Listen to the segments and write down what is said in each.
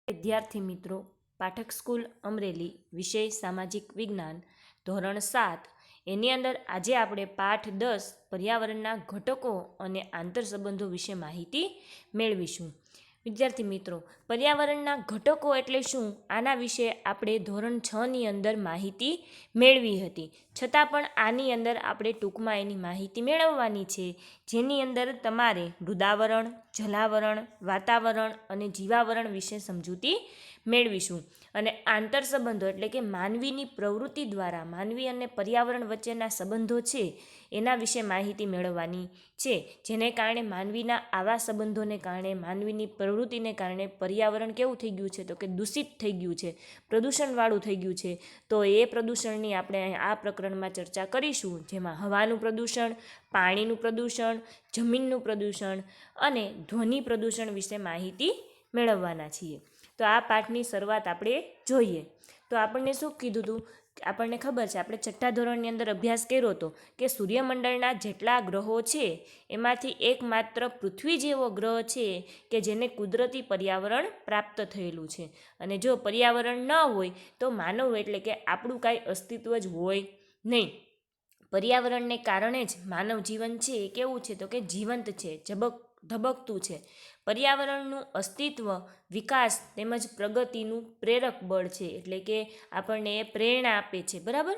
વિદ્યાર્થી મિત્રો, પાઠક સ્કૂલ અમરેલી, વિષય સામાજિક વિજ્ઞાન, ધોરણ 7 એની અંદર આજે આપણે પાઠ 10 પર્યાવરણના ઘટકો અને આંતરસંબંધો વિશે માહિતી મેળવીશું. વિદ્યાર્થી મિત્રો, પર્યાવરણના ઘટકો એટલે શું? આના વિશે આપણે ધોરણ 6ની અંદર માહિતી મેળવી હતી. છતાં પણ આની અંદર આપણે ટૂંકમાં એની માહિતી મેળવવાની છે, જેની અંદર તમારે મૃદાવરણ, જલાવરણ, વાતાવરણ અને જીવાવરણ વિશે સમજૂતી મેળવીશું. અને આંતરસંબંધો એટલે કે માનવીની પ્રવૃત્તિ દ્વારા માનવી અને પર્યાવરણ વચ્ચેના સંબંધો છે એના વિશે માહિતી મેળવવાની છે, જેને કારણે માનવીના આવા સંબંધોને કારણે, માનવીની પ્રવૃત્તિને કારણે પર્યાવરણ કેવું થઈ ગયું છે? તો કે દૂષિત થઈ ગયું છે, પ્રદૂષણવાળું થઈ ગયું છે. તો એ પ્રદૂષણની આપણે આ પ્રકરણમાં ચર્ચા કરીશું, જેમાં હવાનું પ્રદૂષણ, પાણીનું પ્રદૂષણ, જમીનનું પ્રદૂષણ અને ધ્વનિ પ્રદૂષણ વિશે માહિતી મેળવવાના છીએ. તો આ પાઠની શરૂઆત આપણે જોઈએ. તો આપણને શું કીધું હતું? આપણને ખબર છે, આપણે 6થા ધોરણની અંદર અભ્યાસ કર્યો હતો કે સૂર્યમંડળના જેટલા ગ્રહો છે એમાંથી એકમાત્ર પૃથ્વી જેવો ગ્રહ છે કે જેને કુદરતી પર્યાવરણ પ્રાપ્ત થયેલું છે. અને જો પર્યાવરણ ન હોય તો માનવ એટલે કે આપણું કાંઈ અસ્તિત્વ જ હોય નહીં. પર્યાવરણને કારણે જ માનવ જીવન છે એ કેવું છે? તો કે જીવંત છે, ધબકતું છે. પર્યાવરણનું અસ્તિત્વ, વિકાસ તેમજ પ્રગતિનું પ્રેરક બળ છે, એટલે કે આપણને એ પ્રેરણા આપે છે, બરાબર?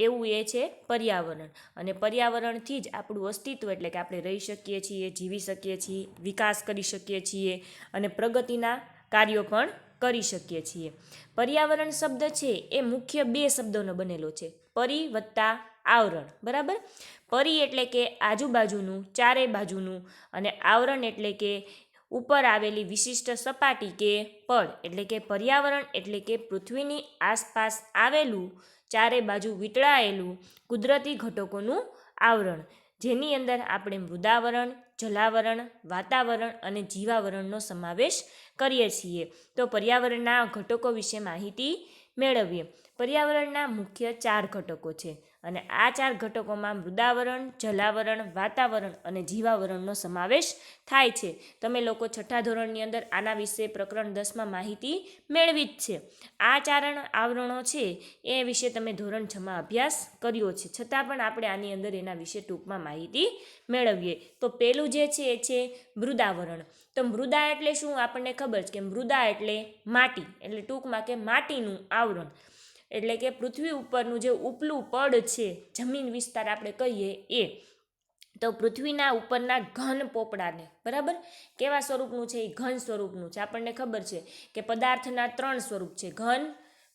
એવું એ છે પર્યાવરણ. અને પર્યાવરણથી જ આપણું અસ્તિત્વ એટલે કે આપણે રહી શકીએ છીએ, જીવી શકીએ છીએ, વિકાસ કરી શકીએ છીએ અને પ્રગતિના કાર્યો પણ કરી શકીએ છીએ. પર્યાવરણ શબ્દ છે એ મુખ્ય 2 શબ્દોનો બનેલો છે, પરી વત્તા આવરણ, બરાબર? પરી એટલે કે આજુબાજુનું, ચારે બાજુનું, અને આવરણ એટલે કે ઉપર આવેલી વિશિષ્ટ સપાટી કે પડ. એટલે કે પર્યાવરણ એટલે કે પૃથ્વીની આસપાસ આવેલું, ચારે બાજુ વીંટળાયેલું કુદરતી ઘટકોનું આવરણ, જેની અંદર આપણે મૃદાવરણ, જલાવરણ, વાતાવરણ અને જીવાવરણનો સમાવેશ કરીએ છીએ. તો પર્યાવરણના ઘટકો વિશે માહિતી મેળવીએ. પર્યાવરણના મુખ્ય 4 ઘટકો છે અને આ 4 ઘટકોમાં મૃદાવરણ, જલાવરણ, વાતાવરણ અને જીવાવરણનો સમાવેશ થાય છે. તમે લોકો 6થા ધોરણની અંદર આના વિશે પ્રકરણ 10માં માહિતી મેળવી જ છે. આ 4 આવરણો છે એ વિશે તમે ધોરણ 6માં અભ્યાસ કર્યો છે, છતાં પણ આપણે આની અંદર એના વિશે ટૂંકમાં માહિતી મેળવીએ. તો પહેલું જે છે એ છે મૃદાવરણ. તો મૃદા એટલે શું? આપણને ખબર છે કે મૃદા એટલે માટી, એટલે ટૂંકમાં કે માટીનું આવરણ. એટલે કે પૃથ્વી ઉપરનું જે ઉપલું પડ છે, જમીન વિસ્તાર આપણે કહીએ એ. તો પૃથ્વીના ઉપરના ઘન પોપડાને, બરાબર, કેવા સ્વરૂપનું છે? એ ઘન સ્વરૂપનું છે. આપણને ખબર છે કે પદાર્થના 3 સ્વરૂપ છે, ઘન,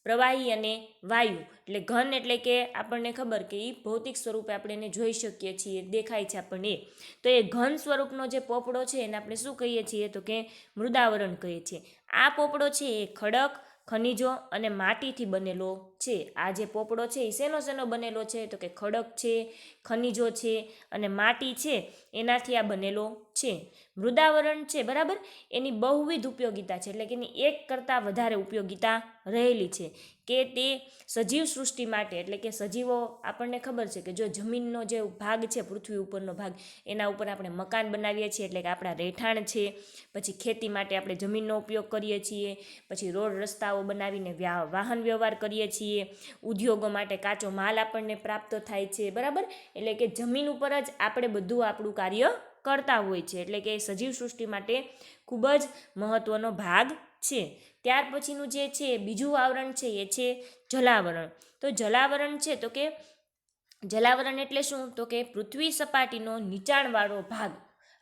પ્રવાહી અને વાયુ. એટલે ઘન એટલે કે આપણને ખબર કે એ ભૌતિક સ્વરૂપે આપણે એને જોઈ શકીએ છીએ, દેખાય છે આપણને. તો એ ઘન સ્વરૂપનો જે પોપડો છે એને આપણે શું કહીએ છીએ? તો કે મૃદાવરણ કહીએ છીએ. આ પોપડો છે એ ખડક, ખનિજો અને માટીથી બનેલો છે. આ જે પોપડો છે એ શેનો બનેલો છે? તો કે ખડક છે, ખનિજો છે અને માટી છે, એનાથી આ બનેલો છે. મૃદાવરણ છે, બરાબર, એની બહુવિધ ઉપયોગિતા છે, એટલે કે એની એક કરતાં વધારે ઉપયોગિતા રહેલી છે કે તે સજીવ સૃષ્ટિ માટે, એટલે કે સજીવો, આપણને ખબર છે કે જો જમીનનો જે ભાગ છે, પૃથ્વી ઉપરનો ભાગ, એના ઉપર આપણે મકાન બનાવીએ છીએ, એટલે કે આપણા રહેઠાણ છે. પછી ખેતી માટે આપણે જમીનનો ઉપયોગ કરીએ છીએ. પછી રોડ રસ્તાઓ બનાવીને વાહન વ્યવહાર કરીએ છીએ. ઉદ્યોગો માટે કાચો માલ આપણને પ્રાપ્ત થાય છે, બરાબર? એટલે કે જમીન ઉપર જ આપણે બધું આપણું કાર્ય કરતા હોય છે. એટલે કે સજીવ સૃષ્ટિ માટે ખૂબ જ મહત્વનો ભાગ છે. ત્યાર પછીનું જે છે બીજું આવરણ છે એ છે જલાવરણ. તો જલાવરણ છે તો કે જલાવરણ એટલે શું? તો કે પૃથ્વી સપાટીનો નીચાણવાળો ભાગ.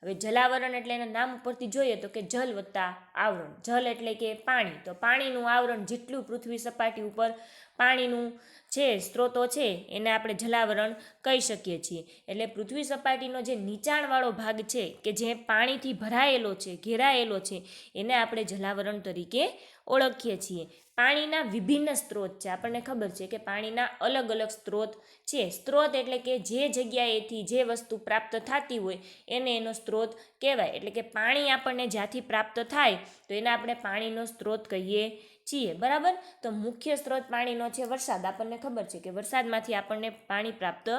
હવે જલાવરણ એટલે એના નામ ઉપરથી જોઈએ તો કે જલ વત્તા આવરણ. જલ એટલે કે પાણી, તો પાણીનું આવરણ, જેટલું પૃથ્વી સપાટી ઉપર પાણીનું છે સ્ત્રોતો છે એને આપણે જલાવરણ કહી શકીએ છીએ. એટલે પૃથ્વી સપાટીનો જે નીચાણવાળો ભાગ છે કે જે પાણીથી ભરાયેલો છે, ઘેરાયેલો છે, એને આપણે જલાવરણ તરીકે ઓળખીએ છીએ. પાણીના વિભિન્ન સ્ત્રોત છે. આપણને ખબર છે કે પાણીના અલગ અલગ સ્ત્રોત છે. સ્ત્રોત એટલે કે જે જગ્યાએથી જે વસ્તુ પ્રાપ્ત થતી હોય એને એનો સ્ત્રોત કહેવાય. એટલે કે પાણી આપણને જ્યાંથી પ્રાપ્ત થાય તો એને આપણે પાણીનો સ્ત્રોત કહીએ છીએ, બરાબર. તો મુખ્ય સ્ત્રોત પાણીનો છે વરસાદ. આપણને ખબર છે કે વરસાદમાંથી આપણને પાણી પ્રાપ્ત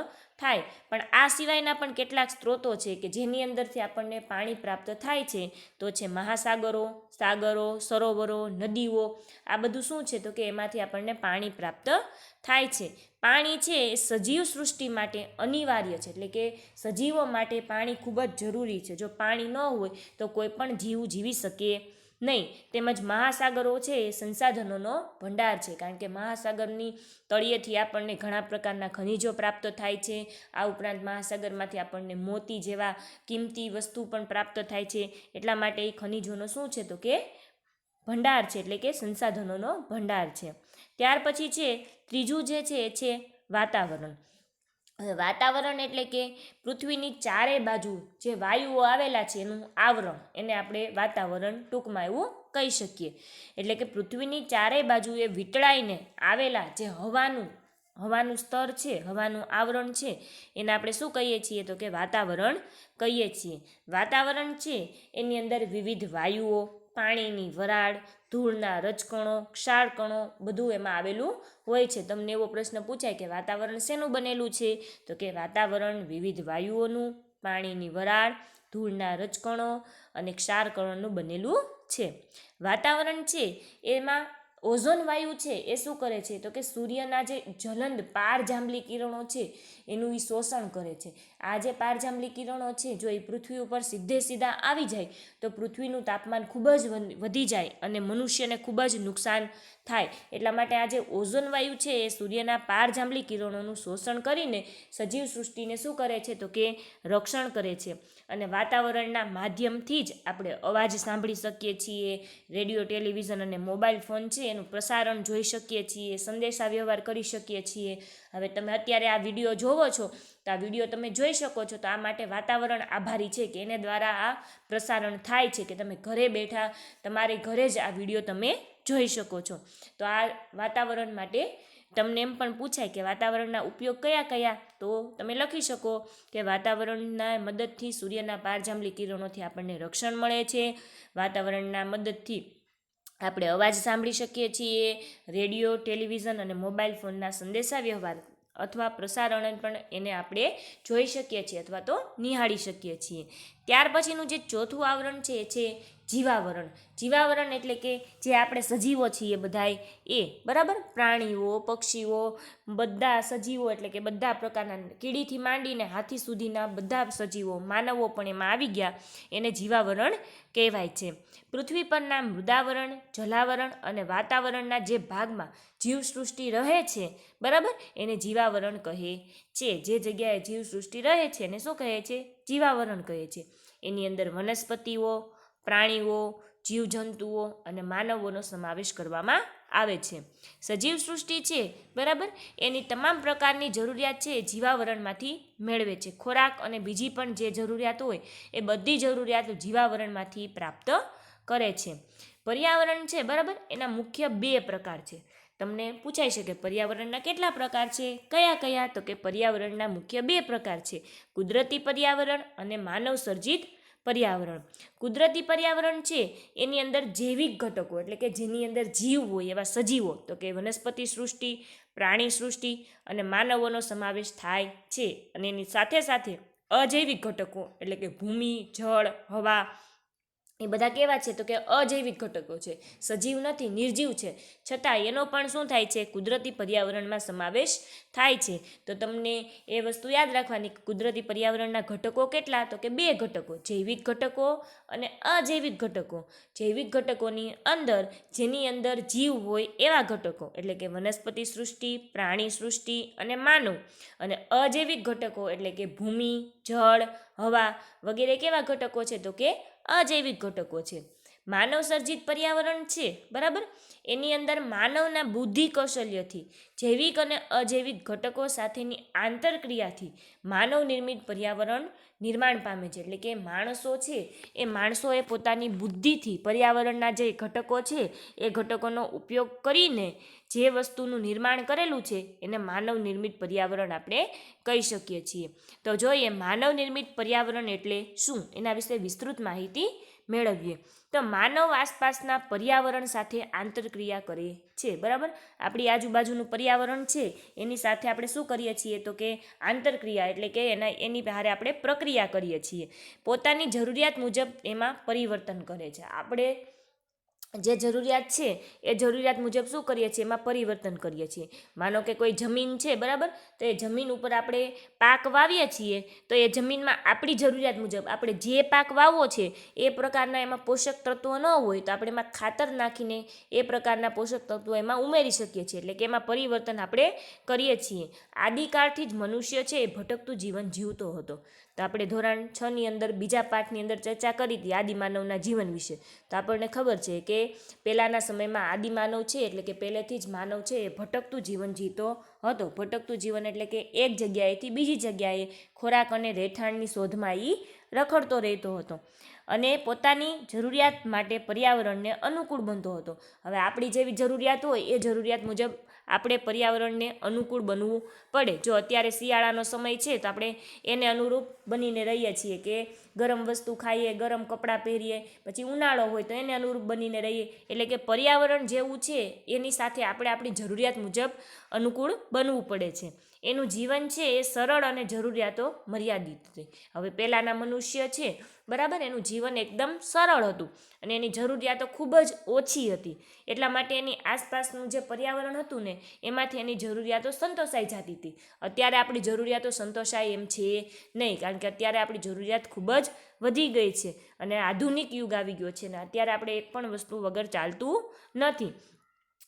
થાય, પણ આ સિવાયના પણ કેટલાક સ્ત્રોતો છે કે જેની અંદરથી આપણને પાણી પ્રાપ્ત થાય છે. તો છે મહાસાગરો, સાગરો, સરોવરો, નદીઓ. આ બધું શું છે તો કે એમાંથી આપણને પાણી પ્રાપ્ત થાય છે. પાણી છે એ સજીવ સૃષ્ટિ માટે અનિવાર્ય છે, એટલે કે સજીવો માટે પાણી ખૂબ જ જરૂરી છે. જો પાણી ન હોય તો કોઈ પણ જીવ જીવી શકે નહીં. તેમજ મહાસાગરો છે એ સંસાધનોનો ભંડાર છે, કારણ કે મહાસાગરની તળિયેથી આપણને ઘણા પ્રકારના ખનિજો પ્રાપ્ત થાય છે. આ ઉપરાંત મહાસાગરમાંથી આપણને મોતી જેવા કિંમતી વસ્તુ પણ પ્રાપ્ત થાય છે. એટલા માટે એ ખનિજોનો શું છે તો કે ભંડાર છે, એટલે કે સંસાધનોનો ભંડાર છે. ત્યાર પછી છે ત્રીજું જે છે એ છે વાતાવરણ. વાતાવરણ એટલે કે પૃથ્વીની ચારે બાજુ જે વાયુઓ આવેલા છે એનું આવરણ, એને આપણે વાતાવરણ ટૂંકમાં એવું કહી શકીએ. એટલે કે પૃથ્વીની ચારેય બાજુ એ વીંટળાઈને આવેલા જે હવાનું સ્તર છે, હવાનું આવરણ છે, એને આપણે શું કહીએ છીએ તો કે વાતાવરણ કહીએ છીએ. વાતાવરણ છે એની અંદર વિવિધ વાયુઓ, પાણીની વરાળ, ધૂળના રજકણો, ક્ષારકણો બધું એમાં આવેલું હોય છે. તમને એવો પ્રશ્ન પૂછાય કે વાતાવરણ શેનું બનેલું છે તો કે વાતાવરણ વિવિધ વાયુઓનું, પાણીની વરાળ, ધૂળના રજકણો અને ક્ષારકણોનું બનેલું છે. વાતાવરણ છે એમાં ઓઝોન વાયુ છે એ શું કરે છે તો કે સૂર્યના જે જ્વલંત પારજાંબલી કિરણો છે એનું એ શોષણ કરે છે. આ જે પારજાંબલી કિરણો છે જો એ પૃથ્વી ઉપર સીધા આવી જાય તો પૃથ્વીનું તાપમાન ખૂબ જ વધી જાય અને મનુષ્યને ખૂબ જ નુકસાન થાય. એટલા માટે આ જે ઓઝોન વાયુ છે એ સૂર્યના પારજાંબલી કિરણોનું શોષણ કરીને સજીવ સૃષ્ટિને શું કરે છે તો કે રક્ષણ કરે છે. અને વાતાવરણના માધ્યમથી જ આપણે અવાજ સાંભળી શકીએ છીએ, રેડિયો, ટેલિવિઝન અને મોબાઈલ ફોન છે એનું પ્રસારણ જોઈ શકીએ છીએ, સંદેશા વ્યવહાર કરી શકીએ છીએ. હવે તમે અત્યારે આ વિડીયો જોવો છો તો આ વિડીયો તમે જોઈ શકો છો, તો આ માટે વાતાવરણ આભારી છે કે એને દ્વારા આ પ્રસારણ થાય છે કે તમે ઘરે બેઠા તમારે ઘરે જ આ વિડીયો તમે જોઈ શકો છો. તો આ વાતાવરણ માટે તમને એમ પણ પૂછાય કે વાતાવરણના ઉપયોગ કયા કયા, તો તમે લખી શકો કે વાતાવરણના મદદથી સૂર્યના પારજાંબલી કિરણોથી આપણને રક્ષણ મળે છે. વાતાવરણના મદદથી આપણે અવાજ સાંભળી શકીએ છીએ, રેડિયો, ટેલિવિઝન અને મોબાઈલ ફોનના સંદેશા વ્યવહાર અથવા પ્રસારણ પણ એને આપણે જોઈ શકીએ છીએ અથવા તો નિહાળી શકીએ છીએ. ત્યાર પછીનું જે ચોથું આવરણ છે એ છે જીવાવરણ. જીવાવરણ એટલે કે જે આપણે સજીવો છીએ બધાય એ, બરાબર. પ્રાણીઓ, પક્ષીઓ, બધા સજીવો એટલે કે બધા પ્રકારના કીડીથી માંડીને હાથી સુધીના બધા સજીવો, માનવો પણ એમાં આવી ગયા, એને જીવાવરણ કહેવાય છે. પૃથ્વી પરના મૃદાવરણ, જલાવરણ અને વાતાવરણના જે ભાગમાં જીવસૃષ્ટિ રહે છે, બરાબર, એને જીવાવરણ કહે છે. જે જગ્યાએ જીવસૃષ્ટિ રહે છે એને શું કહે છે? જીવાવરણ કહે છે. એની અંદર વનસ્પતિઓ, પ્રાણીઓ, જીવજંતુઓ અને માનવોનો સમાવેશ કરવામાં આવે છે. સજીવ સૃષ્ટિ છે, બરાબર, એની તમામ પ્રકારની જરૂરિયાત છે એ જીવાવરણમાંથી મેળવે છે. ખોરાક અને બીજી પણ જે જરૂરિયાત હોય એ બધી જરૂરિયાત જીવાવરણમાંથી પ્રાપ્ત કરે છે. પર્યાવરણ છે, બરાબર, એના મુખ્ય 2 પ્રકાર છે. તમને પૂછાઈ શકે પર્યાવરણના કેટલા પ્રકાર છે, કયા કયા, તો કે પર્યાવરણના મુખ્ય 2 પ્રકાર છે, કુદરતી પર્યાવરણ અને માનવ સર્જિત પર્યાવરણ. કુદરતી પર્યાવરણ છે એની અંદર જૈવિક ઘટકો એટલે કે જેની અંદર જીવ હોય એવા સજીવો, તો કે વનસ્પતિ સૃષ્ટિ, પ્રાણી સૃષ્ટિ અને માનવોનો સમાવેશ થાય છે. અને એની સાથે સાથે અજૈવિક ઘટકો એટલે કે ભૂમિ, જળ, હવા, એ બધા કેવા છે તો કે અજૈવિક ઘટકો છે, સજીવ નથી, નિર્જીવ છે, છતાં એનો પણ શું થાય છે? કુદરતી પર્યાવરણમાં સમાવેશ થાય છે. તો તમને એ વસ્તુ યાદ રાખવાની કે કુદરતી પર્યાવરણના ઘટકો કેટલા? તો કે 2 ઘટકો, જૈવિક ઘટકો અને અજૈવિક ઘટકો. જૈવિક ઘટકોની અંદર જેની અંદર જીવ હોય એવા ઘટકો એટલે કે વનસ્પતિ સૃષ્ટિ, પ્રાણી સૃષ્ટિ અને માનવ. અને અજૈવિક ઘટકો એટલે કે ભૂમિ, જળ, હવા વગેરે કેવા ઘટકો છે? તો કે અજૈવિક ઘટકો છે. માનવ સર્જિત પર્યાવરણ છે, બરાબર, એની અંદર માનવના બુદ્ધિ કૌશલ્યથી જૈવિક અને અજૈવિક ઘટકો સાથેની આંતરક્રિયાથી માનવ નિર્મિત પર્યાવરણ નિર્માણ પામે છે. એટલે કે માણસો છે એ માણસોએ પોતાની બુદ્ધિથી પર્યાવરણના જે ઘટકો છે એ ઘટકોનો ઉપયોગ કરીને જે વસ્તુનું નિર્માણ કરેલું છે એને માનવ નિર્મિત પર્યાવરણ આપણે કહી શકીએ છીએ. તો જોઈએ માનવ નિર્મિત પર્યાવરણ એટલે શું, એના વિશે વિસ્તૃત માહિતી મેળવીએ. તો માનવ આસપાસના પર્યાવરણ સાથે આંતરક્રિયા કરે છે. બરાબર, આપણી આજુબાજુનું પર્યાવરણ છે એની સાથે આપણે શું કરીએ છીએ તો કે આંતરક્રિયા એટલે કે એની બહારે આપણે પ્રક્રિયા કરીએ છીએ. પોતાની જરૂરિયાત મુજબ એમાં પરિવર્તન કરે છે. આપણે જે જરૂરિયાત છે એ જરૂરિયાત મુજબ શું કરીએ છીએ, એમાં પરિવર્તન કરીએ છીએ. માનો કે કોઈ જમીન છે, બરાબર, તો એ જમીન ઉપર આપણે પાક વાવીએ છીએ, તો એ જમીનમાં આપણી જરૂરિયાત મુજબ આપણે જે પાક વાવવો છે એ પ્રકારના એમાં પોષક તત્વો ન હોય તો આપણે એમાં ખાતર નાખીને એ પ્રકારના પોષક તત્વો એમાં ઉમેરી શકીએ છીએ. એટલે કે એમાં પરિવર્તન આપણે કરીએ છીએ. આદિકાળથી જ મનુષ્ય છે એ ભટકતું જીવન જીવતો હતો. તો આપણે ધોરણ 6ની અંદર બીજા પાઠની અંદર ચર્ચા કરી હતી આદિમાનવના જીવન વિશે. તો આપણને ખબર છે કે પહેલાંના સમયમાં આદિમાનવ છે એટલે કે પહેલેથી જ માનવ છે એ ભટકતું જીવન જીવતો હતો. ભટકતું જીવન એટલે કે એક જગ્યાએથી બીજી જગ્યાએ ખોરાક અને રહેઠાણની શોધમાં એ રખડતો રહેતો હતો અને પોતાની જરૂરિયાત માટે પર્યાવરણને અનુકૂળ બનતો હતો. હવે આપણી જેવી જરૂરિયાત હોય એ જરૂરિયાત મુજબ આપણે પર્યાવરણને અનુકૂળ બનવું પડે. જો અત્યારે શિયાળાનો સમય છે તો આપણે એને અનુરૂપ બનીને રહીએ છીએ કે ગરમ વસ્તુ ખાઈએ, ગરમ કપડાં પહેરીએ. પછી ઉનાળો હોય તો એને અનુરૂપ બનીને રહીએ. એટલે કે પર્યાવરણ જેવું છે એની સાથે આપણે આપણી જરૂરિયાત મુજબ અનુકૂળ બનવું પડે છે. એનું જીવન છે એ સરળ અને જરૂરિયાતો મર્યાદિત હતી. હવે પહેલાંના મનુષ્ય છે, બરાબર, એનું જીવન એકદમ સરળ હતું અને એની જરૂરિયાતો ખૂબ જ ઓછી હતી. એટલા માટે એની આસપાસનું જે પર્યાવરણ હતું ને એમાંથી એની જરૂરિયાતો સંતોષાઈ જતી હતી. અત્યારે આપણી જરૂરિયાતો સંતોષાય એમ છે નહીં, કારણ કે અત્યારે આપણી જરૂરિયાત ખૂબ જ વધી ગઈ છે અને આધુનિક યુગ આવી ગયો છે ને અત્યારે આપણે એક પણ વસ્તુ વગર ચાલતું નથી.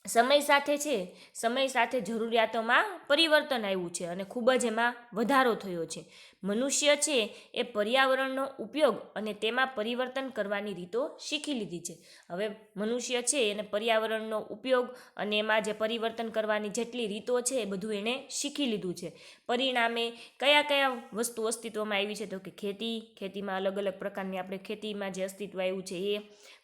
સમય સાથે જરૂરિયાતોમાં પરિવર્તન આવ્યું છે અને ખૂબ જ એમાં વધારો થયો છે. મનુષ્ય છે એ પર્યાવરણનો ઉપયોગ અને તેમાં પરિવર્તન કરવાની રીતો શીખી લીધી છે. હવે મનુષ્ય છે એને પર્યાવરણનો ઉપયોગ અને એમાં જે પરિવર્તન કરવાની જેટલી રીતો છે એ બધું એણે શીખી લીધું છે. પરિણામે કયા વસ્તુ અસ્તિત્વમાં આવી છે તો કે ખેતીમાં અલગ અલગ પ્રકારની આપણે ખેતીમાં જે અસ્તિત્વ આવ્યું છે એ,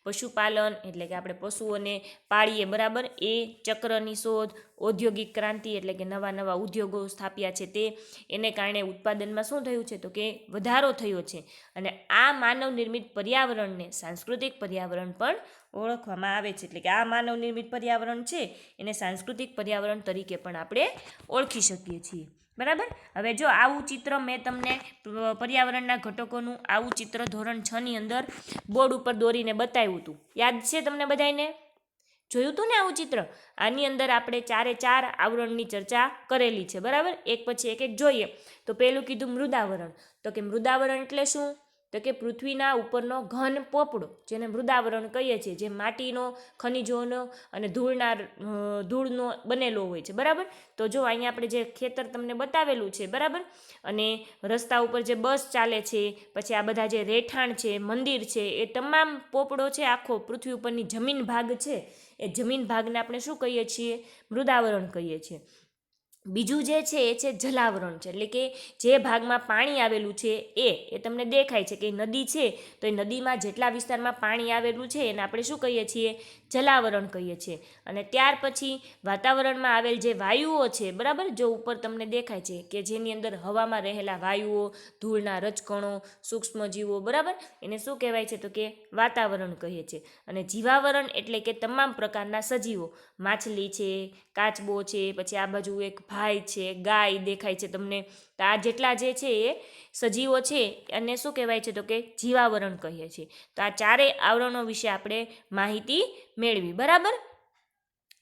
પશુપાલન એટલે કે આપણે પશુઓને પાળીએ, બરાબર, એ, ચક્રની શોધ, ઔદ્યોગિક ક્રાંતિ એટલે કે નવા ઉદ્યોગો સ્થાપ્યા છે તે, એને કારણે ઉત્પાદનમાં શું થયું છે તો કે વધારો થયો છે. અને આ માનવ નિર્મિત પર્યાવરણને સાંસ્કૃતિક પર્યાવરણ પણ ઓળખવામાં આવે છે. એટલે કે આ માનવ નિર્મિત પર્યાવરણ છે એને સાંસ્કૃતિક પર્યાવરણ તરીકે પણ આપણે ઓળખી શકીએ છીએ. બરાબર, હવે જો આવું ચિત્ર મેં તમને પર્યાવરણના ઘટકોનું આવું ચિત્ર ધોરણ 6ની અંદર બોર્ડ ઉપર દોરીને બતાવ્યું હતું. યાદ છે તમને બધાને? જોયું હતું ને આવું ચિત્ર? આની અંદર આપણે 4 આવરણની ચર્ચા કરેલી છે. બરાબર, એક પછી એક જોઈએ. તો પહેલું કીધું મૃદાવરણ. તો કે મૃદાવરણ એટલે શું તો કે પૃથ્વીના ઉપરનો ઘન પોપડો જેને મૃદાવરણ કહીએ છીએ, જે માટીનો, ખનિજોનો અને ધૂળનો બનેલો હોય છે. બરાબર, તો જો અહીંયા આપણે જે ખેતર તમને બતાવેલું છે, બરાબર, અને રસ્તા ઉપર જે બસ ચાલે છે, પછી આ બધા જે રહેઠાણ છે, મંદિર છે, એ તમામ પોપડો છે આખો પૃથ્વી ઉપરની જમીન ભાગ છે એ જમીન ભાગને આપણે શું કહીએ છીએ? મૃદાવરણ કહીએ છીએ. બીજું જે છે એ છે જલાવરણ છે. એટલે કે જે ભાગમાં પાણી આવેલું છે એ તમને દેખાય છે કે નદી છે તો એ નદીમાં જેટલા વિસ્તારમાં પાણી આવેલું છે એને આપણે શું કહીએ છીએ? જલાવરણ કહીએ છીએ. અને ત્યાર પછી વાતાવરણમાં આવેલ જે વાયુઓ છે, બરાબર, જો ઉપર તમને દેખાય છે કે જેની અંદર હવામાં રહેલા વાયુઓ, ધૂળના રજકણો, સૂક્ષ્મજીવો, બરાબર, એને શું કહેવાય છે તો કે વાતાવરણ કહીએ છીએ. અને જીવાવરણ એટલે કે તમામ પ્રકારના સજીવો, માછલી છે, કાચબો છે, પછી આ બાજુ એક ભાઈ છે, ગાય દેખાય છે તમને. તો આ જેટલા જે છે એ સજીવો છે અને શું કહેવાય છે તો કે જીવાવરણ કહીએ છીએ. તો આ 4 આવરણો વિશે આપણે માહિતી મેળવી. બરાબર,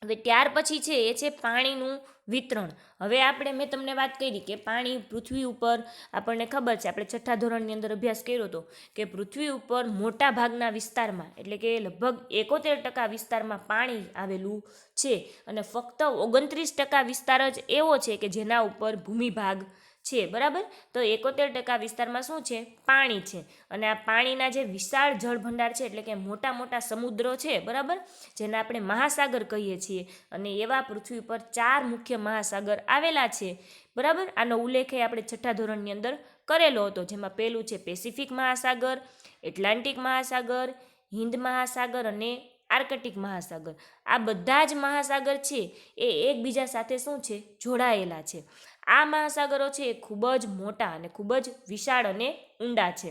હવે ત્યાર પછી છે એ છે પાણીનું વિતરણ. હવે મેં તમને વાત કરી કે પાણી પૃથ્વી ઉપર આપણને ખબર છે, આપણે 6થા ધોરણની અંદર અભ્યાસ કર્યો હતો કે પૃથ્વી ઉપર મોટા ભાગના વિસ્તારમાં એટલે કે લગભગ 71% વિસ્તારમાં પાણી આવેલું છે અને ફક્ત 29% વિસ્તાર જ એવો છે કે જેના ઉપર ભૂમિભાગ છે. બરાબર, તો 71% વિસ્તારમાં શું છે? પાણી છે. અને આ પાણીના જે વિશાળ જળભંડાર છે એટલે કે મોટા સમુદ્રો છે, બરાબર, જેને આપણે મહાસાગર કહીએ છીએ, અને એવા પૃથ્વી પર 4 મુખ્ય મહાસાગર આવેલા છે. બરાબર, આનો ઉલ્લેખ આપણે 6થા ધોરણની અંદર કરેલો હતો, જેમાં પહેલું છે પેસિફિક મહાસાગર, એટલાન્ટિક મહાસાગર, હિન્દ મહાસાગર અને આર્કટિક મહાસાગર. આ બધા જ મહાસાગર છે એ એકબીજા સાથે શું છે? જોડાયેલા છે. આ મહાસાગરો છે એ ખૂબ જ મોટા અને ખૂબ જ વિશાળ અને ઊંડા છે.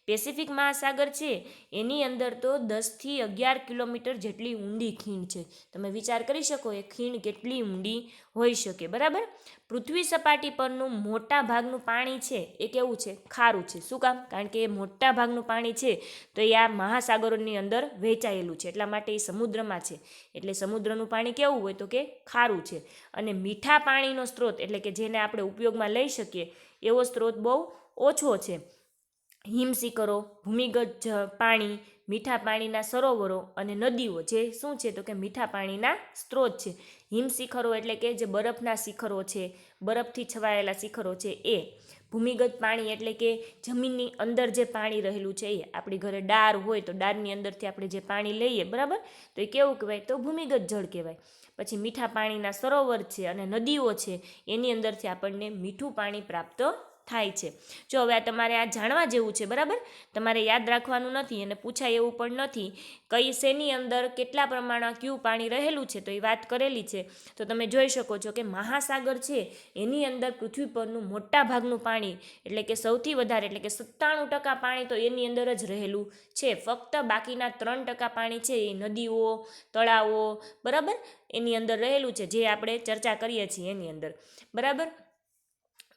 પેસિફિક મહાસાગર છે એની અંદર તો 10થી 11 કિલોમીટર જેટલી ઊંડી ખીણ છે. તમે વિચાર કરી શકો એ ખીણ કેટલી ઊંડી હોઈ શકે. બરાબર. પૃથ્વી સપાટી પરનું મોટા ભાગનું પાણી છે એ કેવું છે? ખારું છે. શું કામ? કારણ કે એ મોટા ભાગનું પાણી છે તો એ આ મહાસાગરોની અંદર વહેંચાયેલું છે, એટલા માટે એ સમુદ્રમાં છે. એટલે સમુદ્રનું પાણી કેવું હોય? તો કે ખારું છે. અને મીઠા પાણીનો સ્ત્રોત એટલે કે જેને આપણે ઉપયોગમાં લઈ શકીએ એવો સ્ત્રોત બહુ ઓછો છે. હિમશિખરો, ભૂમિગત પાણી, મીઠા પાણીના સરોવરો અને નદીઓ જે શું છે? તો કે મીઠા પાણીના સ્ત્રોત છે. હિમશિખરો એટલે કે જે બરફના શિખરો છે, બરફથી છવાયેલા શિખરો છે એ. ભૂમિગત પાણી એટલે કે જમીનની અંદર જે પાણી રહેલું છે એ. આપણી ઘરે ડાર હોય તો ડારની અંદરથી આપણે જે પાણી લઈએ, બરાબર, તો એ કેવું કહેવાય? તો ભૂમિગત જળ કહેવાય. પછી મીઠા પાણીના સરોવર છે અને નદીઓ છે એની અંદરથી આપણને મીઠું પાણી પ્રાપ્ત થાય છે. જો હવે આ તમારે આ જાણવા જેવું છે. બરાબર. તમારે યાદ રાખવાનું નથી અને પૂછાય એવું પણ નથી કઈ શેની અંદર કેટલા પ્રમાણમાં કયું પાણી રહેલું છે તો એ વાત કરેલી છે. તો તમે જોઈ શકો છો કે મહાસાગર છે એની અંદર પૃથ્વી પરનું મોટા ભાગનું પાણી એટલે કે સૌથી વધારે એટલે કે 97% પાણી તો એની અંદર જ રહેલું છે. ફક્ત બાકીના 3% પાણી છે એ નદીઓ, તળાવો, બરાબર, એની અંદર રહેલું છે જે આપણે ચર્ચા કરીએ છીએ એની અંદર. બરાબર.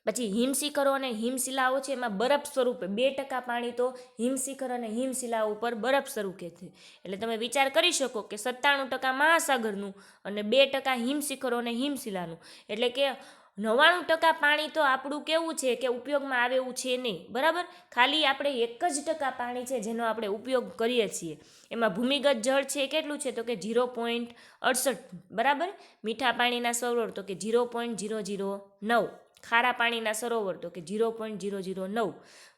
પછી હિમશિખરો અને હિમશિલાઓ છે એમાં બરફ સ્વરૂપે 2% પાણી તો હિમશિખર અને હિમશિલાઓ ઉપર બરફ સ્વરૂપે છે. એટલે તમે વિચાર કરી શકો કે 97% મહાસાગરનું અને 2% હિમશિખરો અને હિમશિલાનું, એટલે કે 99% પાણી તો આપણું કેવું છે કે ઉપયોગમાં આવે એવું છે નહીં. બરાબર. ખાલી આપણે 1% પાણી છે જેનો આપણે ઉપયોગ કરીએ છીએ. એમાં ભૂમિગત જળ છે કેટલું છે? તો કે 0.68. બરાબર. મીઠા પાણીના સરોવર તો કે 0.009. ખારા પાણીના સરોવર તો કે 0.009.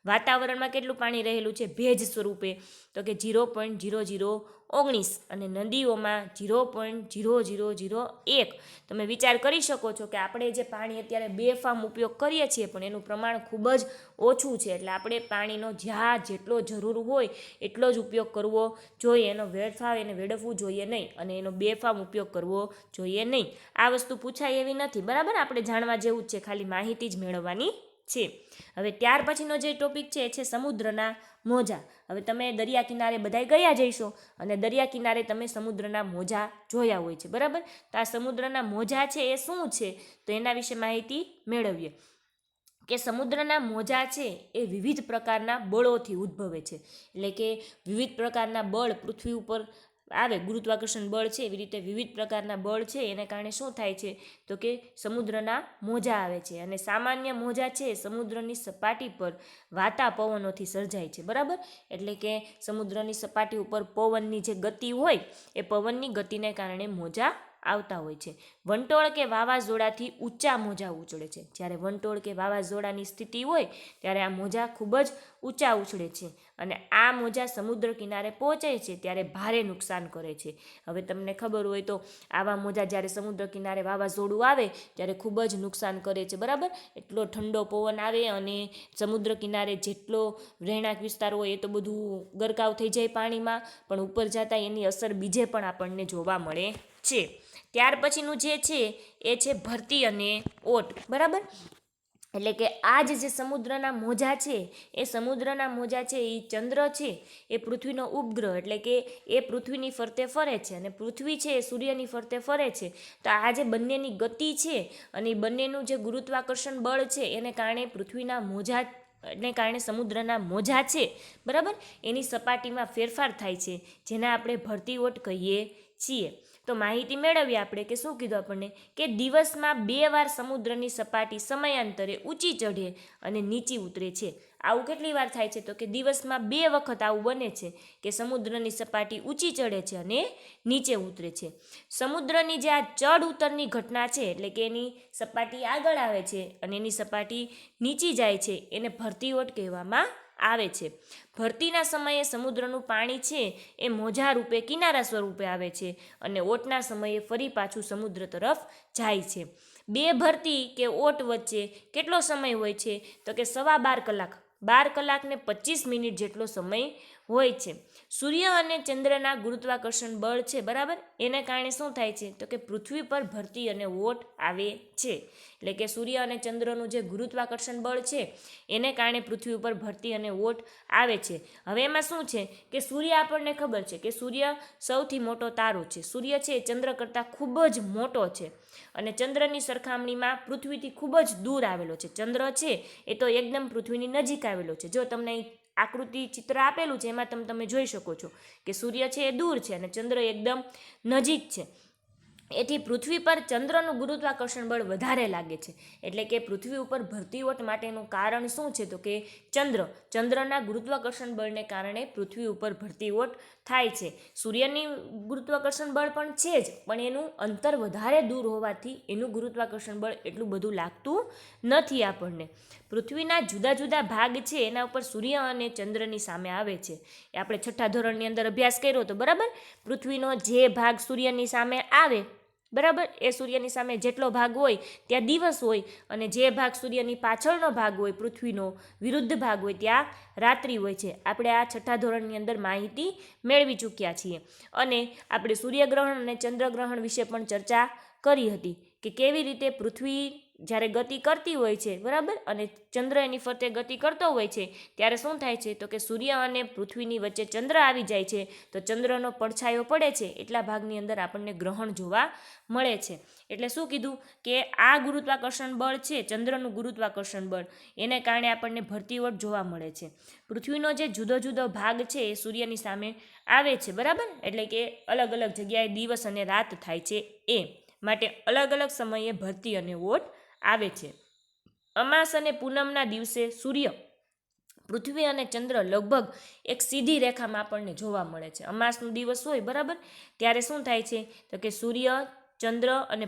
વાતાવરણમાં કેટલું પાણી રહેલું છે ભેજ સ્વરૂપે? તો કે 0.0019. અને નદીઓમાં 0.0001. તમે વિચાર કરી શકો છો કે આપણે જે પાણી અત્યારે બેફામ ઉપયોગ કરીએ છીએ પણ એનું પ્રમાણ ખૂબ જ ઓછું છે. એટલે આપણે પાણીનો જ્યાં જેટલો જરૂર હોય એટલો જ ઉપયોગ કરવો જોઈએ. એનો વેડફાવ એને વેડફવું જોઈએ નહીં અને એનો બેફામ ઉપયોગ કરવો જોઈએ નહીં. આ વસ્તુ પૂછાય એવી નથી. બરાબર. આપણે જાણવા જેવું જ છે, ખાલી માહિતી જ મેળવવાની છે. હવે ત્યાર પછીનો જે ટોપિક છે એ છે સમુદ્રના મોજા. હવે તમે દરિયા કિનારે બધાય ગયા જઈશો અને દરિયા કિનારે તમે સમુદ્રના મોજા જોયા હોય છે. બરાબર. તો આ સમુદ્રના મોજા છે એ શું છે તો એના વિશે માહિતી મેળવીએ કે સમુદ્રના મોજા છે એ વિવિધ પ્રકારના બળોથી ઉદ્ભવે છે. એટલે કે વિવિધ પ્રકારના બળ પૃથ્વી ઉપર આવે, ગુરુત્વાકર્ષણ બળ છે એવી રીતે વિવિધ પ્રકારના બળ છે એને કારણે શું થાય છે તો કે સમુદ્રના મોજા આવે છે. અને સામાન્ય મોજા છે સમુદ્રની સપાટી પર વાતા પવનોથી સર્જાય છે. બરાબર. એટલે કે સમુદ્રની સપાટી ઉપર પવનની જે ગતિ હોય એ પવનની ગતિને કારણે મોજા આવતા હોય છે. વંટોળ કે વાવાઝોડાથી ઊંચા મોજા ઉછળે છે. જ્યારે વંટોળ કે વાવાઝોડાની સ્થિતિ હોય ત્યારે આ મોજા ખૂબ જ ઊંચા ઉછળે છે અને આ મોજા સમુદ્ર કિનારે પહોંચે છે ત્યારે ભારે નુકસાન કરે છે. હવે તમને ખબર હોય તો આવા મોજા જ્યારે સમુદ્ર કિનારે વાવાઝોડું આવે ત્યારે ખૂબ જ નુકસાન કરે છે. બરાબર. એટલો ઠંડો પવન આવે અને સમુદ્ર કિનારે જેટલો રહેણાંક વિસ્તાર હોય એ તો બધું ગરકાવ થઈ જાય પાણીમાં, પણ ઉપર જતા એની અસર બીજે પણ આપણને જોવા મળે છે. ત્યાર પછીનું જે છે એ છે ભરતી અને ઓટ. બરાબર. એટલે કે આ જે સમુદ્રના મોજા છે એ સમુદ્રના મોજા છે એ ચંદ્ર છે એ પૃથ્વીનો ઉપગ્રહ એટલે કે એ પૃથ્વીની ફરતે ફરે છે અને પૃથ્વી છે એ સૂર્યની ફરતે ફરે છે. તો આ જે બંનેની ગતિ છે અને બંનેનું જે ગુરુત્વાકર્ષણ બળ છે એને કારણે પૃથ્વીના મોજા એને કારણે સમુદ્રના મોજા છે, બરાબર, એની સપાટીમાં ફેરફાર થાય છે જેને આપણે ભરતી ઓટ કહીએ છીએ. તો માહિતી મેળવીએ આપણે કે શું કીધું આપણને કે દિવસમાં 2 વાર સમુદ્રની સપાટી સમયાંતરે ઊંચી ચઢે અને નીચી ઉતરે છે. આવું કેટલી વાર થાય છે તો કે દિવસમાં 2 વખત આવું બને છે કે સમુદ્રની સપાટી ઊંચી ચઢે છે અને નીચે ઉતરે છે. સમુદ્રની જે આ ચઢ ઉતરની ઘટના છે એટલે કે એની સપાટી આગળ આવે છે અને એની સપાટી નીચી જાય છે એને ભરતી ઓટ કહેવામાં આવે છે. ભરતીના સમયે સમુદ્રનું પાણી છે એ મોજા રૂપે કિનારા સ્વરૂપે આવે છે અને ઓટના સમયે ફરી પાછું સમુદ્ર તરફ જાય છે. 2 ભરતી કે ઓટ વચ્ચે કેટલો સમય હોય છે તો કે 12.25 કલાક, 12 કલાક ને 25 મિનિટ જેટલો સમય હોય છે. સૂર્ય અને ચંદ્રના ગુરુત્વાકર્ષણ બળ છે, બરાબર, એને કારણે શું થાય છે તો કે પૃથ્વી પર ભરતી અને ઓટ આવે છે. એટલે કે સૂર્ય અને ચંદ્રનું જે ગુરુત્વાકર્ષણ બળ છે એને કારણે પૃથ્વી ઉપર ભરતી અને ઓટ આવે છે. હવે એમાં શું છે કે સૂર્ય આપણને ખબર છે કે સૂર્ય સૌથી મોટો તારો છે. સૂર્ય છે એ ચંદ્ર કરતાં ખૂબ જ મોટો છે અને ચંદ્રની સરખામણીમાં પૃથ્વીથી ખૂબ જ દૂર આવેલો છે. ચંદ્ર છે એ તો એકદમ પૃથ્વીની નજીક આવેલો છે. જો તમને આકૃતિ ચિત્ર આપેલું છે એમાં તમે જોઈ શકો છો કે સૂર્ય છે એ દૂર છે અને ચંદ્ર એકદમ નજીક છે. એથી પૃથ્વી પર ચંદ્રનું ગુરુત્વાકર્ષણ બળ વધારે લાગે છે. એટલે કે પૃથ્વી ઉપર ભરતી ઓટ માટેનું કારણ શું છે તો કે ચંદ્રના ગુરુત્વાકર્ષણ બળને કારણે પૃથ્વી ઉપર ભરતી ઓટ થાય છે. સૂર્યની ગુરુત્વાકર્ષણ બળ પણ છે જ, પણ એનું અંતર વધારે દૂર હોવાથી એનું ગુરુત્વાકર્ષણ બળ એટલું બધું લાગતું નથી આપણને. પૃથ્વીના જુદા જુદા ભાગ છે એના ઉપર સૂર્ય અને ચંદ્રની સામે આવે છે. એ આપણે 6ઠ્ઠા ધોરણની અંદર અભ્યાસ કર્યો તો, બરાબર. પૃથ્વીનો જે ભાગ સૂર્યની સામે આવે, બરાબર, એ સૂર્યની સામે જેટલો ભાગ હોય ત્યાં દિવસ હોય અને જે ભાગ સૂર્યની પાછળનો ભાગ હોય, પૃથ્વીનો વિરુદ્ધ ભાગ હોય, ત્યાં રાત્રિ હોય છે. આપણે આ 6ઠ્ઠા ધોરણની અંદર માહિતી મેળવી ચૂક્યા છીએ અને આપણે સૂર્યગ્રહણ અને ચંદ્રગ્રહણ વિશે પણ ચર્ચા કરી હતી કે કેવી રીતે પૃથ્વી જ્યારે ગતિ કરતી હોય છે, બરાબર, અને ચંદ્ર એની ફરતે ગતિ કરતો હોય છે ત્યારે શું થાય છે તો કે સૂર્ય અને પૃથ્વીની વચ્ચે ચંદ્ર આવી જાય છે તો ચંદ્રનો પડછાયો પડે છે એટલા ભાગની અંદર આપણને ગ્રહણ જોવા મળે છે. એટલે શું કીધું કે આ ગુરુત્વાકર્ષણ બળ છે, ચંદ્રનું ગુરુત્વાકર્ષણ બળ, એને કારણે આપણને ભરતી ઓટ જોવા મળે છે. પૃથ્વીનો જે જુદો જુદો ભાગ છે એ સૂર્યની સામે આવે છે, બરાબર, એટલે કે અલગ અલગ જગ્યાએ દિવસ અને રાત થાય છે એ માટે અલગ અલગ સમયે ભરતી અને ઓટ આવે છે. અમાસ અને પૂનમના દિવસે સૂર્ય, પૃથ્વી અને ચંદ્ર લગભગ એક સીધી રેખામાં આપણને જોવા મળે છે. અમાસનો દિવસ હોય, બરાબર, ત્યારે શું થાય છે તો કે સૂર્ય, ચંદ્ર અને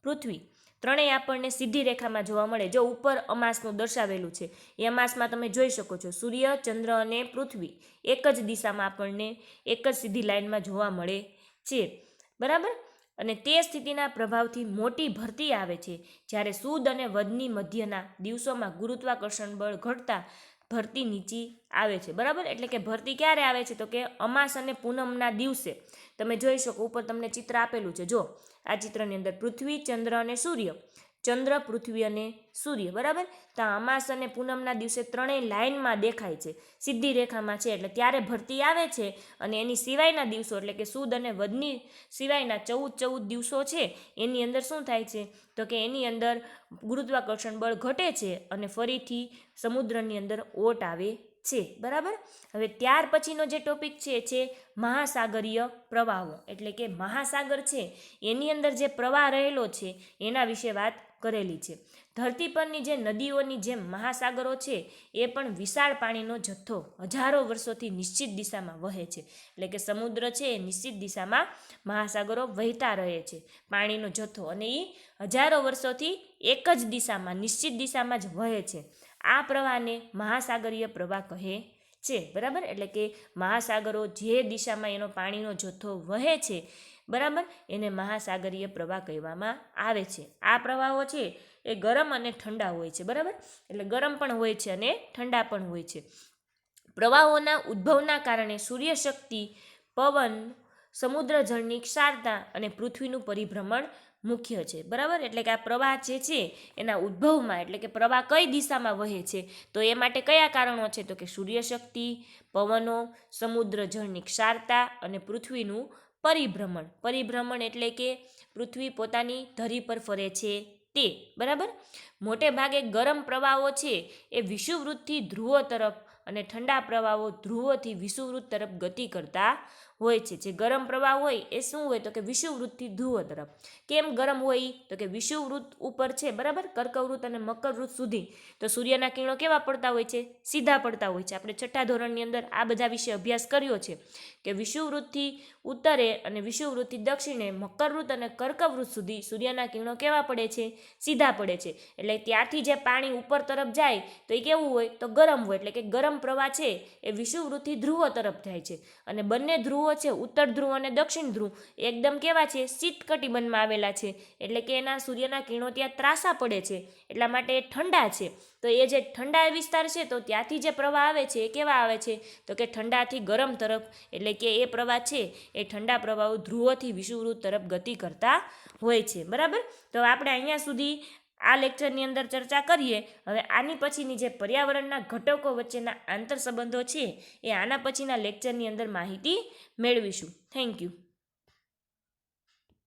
પૃથ્વી ત્રણેય આપણને સીધી રેખામાં જોવા મળે. જો ઉપર અમાસનું દર્શાવેલું છે એ અમાસમાં તમે જોઈ શકો છો સૂર્ય, ચંદ્ર અને પૃથ્વી એક જ દિશામાં આપણને એક જ સીધી લાઇનમાં જોવા મળે છે, બરાબર. અને તે સ્થિતિના પ્રભાવથી મોટી ભરતી આવે છે. જ્યારે સુદ અને વદની મધ્યના દિવસોમાં ગુરુત્વાકર્ષણ બળ ઘટતા ભરતી નીચી આવે છે, બરાબર. એટલે કે ભરતી ક્યારે આવે છે તો કે અમાસ અને પૂનમના દિવસે. તમે જોઈ શકો, ઉપર તમને ચિત્ર આપેલું છે, જો આ ચિત્રની અંદર પૃથ્વી, ચંદ્ર અને સૂર્ય, ચંદ્ર, પૃથ્વી અને સૂર્ય, બરાબર. તો અમાસ અને પૂનમના દિવસે ત્રણેય લાઇનમાં દેખાય છે, સીધી રેખામાં છે, એટલે ત્યારે ભરતી આવે છે. અને એની સિવાયના દિવસો એટલે કે સુદ અને વદની સિવાયના 14 દિવસો છે એની અંદર શું થાય છે તો કે એની અંદર ગુરુત્વાકર્ષણ બળ ઘટે છે અને ફરીથી સમુદ્રની અંદર ઓટ આવે છે, બરાબર. હવે ત્યાર પછીનો જે ટોપિક છે મહાસાગરીય પ્રવાહો. એટલે કે મહાસાગર છે એની અંદર જે પ્રવાહ રહેલો છે એના વિશે વાત કરેલી છે. ધરતી પરની જે નદીઓની જેમ મહાસાગરો છે એ પણ વિશાળ પાણીનો જથ્થો હજારો વર્ષોથી નિશ્ચિત દિશામાં વહે છે. એટલે કે સમુદ્ર છે એ નિશ્ચિત દિશામાં મહાસાગરો વહેતા રહે છે, પાણીનો જથ્થો, અને એ હજારો વર્ષોથી એક જ દિશામાં, નિશ્ચિત દિશામાં જ વહે છે. આ પ્રવાહને મહાસાગરીય પ્રવાહ કહે છે, બરાબર. એટલે કે મહાસાગરો જે દિશામાં એનો પાણીનો જથ્થો વહે છે, બરાબર, એને મહાસાગરીય પ્રવાહ કહેવામાં આવે છે. આ પ્રવાહો છે એ ગરમ અને ઠંડા હોય છે, બરાબર. એટલે ગરમ પણ હોય છે અને ઠંડા પણ હોય છે. પ્રવાહોના ઉદ્ભવના કારણે સૂર્યશક્તિ, પવન, સમુદ્ર જળની ક્ષારતા અને પૃથ્વીનું પરિભ્રમણ મુખ્ય છે, બરાબર. એટલે કે આ પ્રવાહ જે છે એના ઉદ્ભવમાં, એટલે કે પ્રવાહ કઈ દિશામાં વહે છે તો એ માટે કયા કારણો છે તો કે સૂર્યશક્તિ, પવનો, સમુદ્ર જળની ક્ષારતા અને પૃથ્વીનું પરિભ્રમણ. પરિભ્રમણ એટલે કે પૃથ્વી પોતાની ધરી પર ફરે છે તે, બરાબર. મોટે ભાગે ગરમ પ્રવાહો છે એ વિષુવવૃત્તથી ધ્રુવો તરફ અને ઠંડા પ્રવાહો ધ્રુવોથી વિષુવવૃત્ત તરફ ગતિ કરતા હોય છે. જે ગરમ પ્રવાહ હોય એ શું હોય તો કે વિષુવવૃત્તથી ધ્રુવો તરફ. કેમ ગરમ હોય તો કે વિષુવવૃત્ત ઉપર છે, બરાબર, કર્કવૃત્ત અને મકરવૃત્ત સુધી તો સૂર્યના કિરણો કેવા પડતા હોય છે, સીધા પડતા હોય છે. આપણે 6ઠ્ઠા ધોરણની અંદર આ બધા વિશે અભ્યાસ કર્યો છે કે વિષુવવૃત્તથી ઉત્તરે અને વિષુવવૃત્તથી દક્ષિણે મકરવૃત્ત અને કર્કવૃત્ત સુધી સૂર્યના કિરણો કેવા પડે છે, સીધા પડે છે. એટલે ત્યાંથી જે પાણી ઉપર તરફ જાય તો એ કેવું હોય તો ગરમ હોય. એટલે કે ગરમ પ્રવાહ છે એ વિષુવવૃત્તથી ધ્રુવો તરફ જાય છે અને બંને ધ્રુવો ધ્રુવો છે, ઉત્તર ધ્રુવ અને દક્ષિણ ધ્રુવ એકદમ કેવા છે, શીત કટિબંધમાં આવેલા છે, એટલે કે એના સૂર્યના કિરણો ત્યાં ત્રાસા પડે છે, એટલા માટે એ ઠંડા છે. તો એ જે ઠંડા વિસ્તાર છે તો ત્યાંથી જે પ્રવાહ આવે છે એ કેવા આવે છે, તો કે ઠંડાથી ગરમ તરફ, એટલે કે એ પ્રવાહ છે એ ઠંડા પ્રવાહો ધ્રુવોથી વિષુવવૃત્ત તરફ ગતિ કરતા હોય છે. બરાબર, તો આપણે અહીંયા સુધી આ લેક્ચરની અંદર ચર્ચા કરીએ. હવે આની પછીની જે પર્યાવરણના ઘટકો વચ્ચેના આંતર સંબંધો છે એ આના પછીના લેક્ચરની અંદર માહિતી મેળવીશું. Thank you.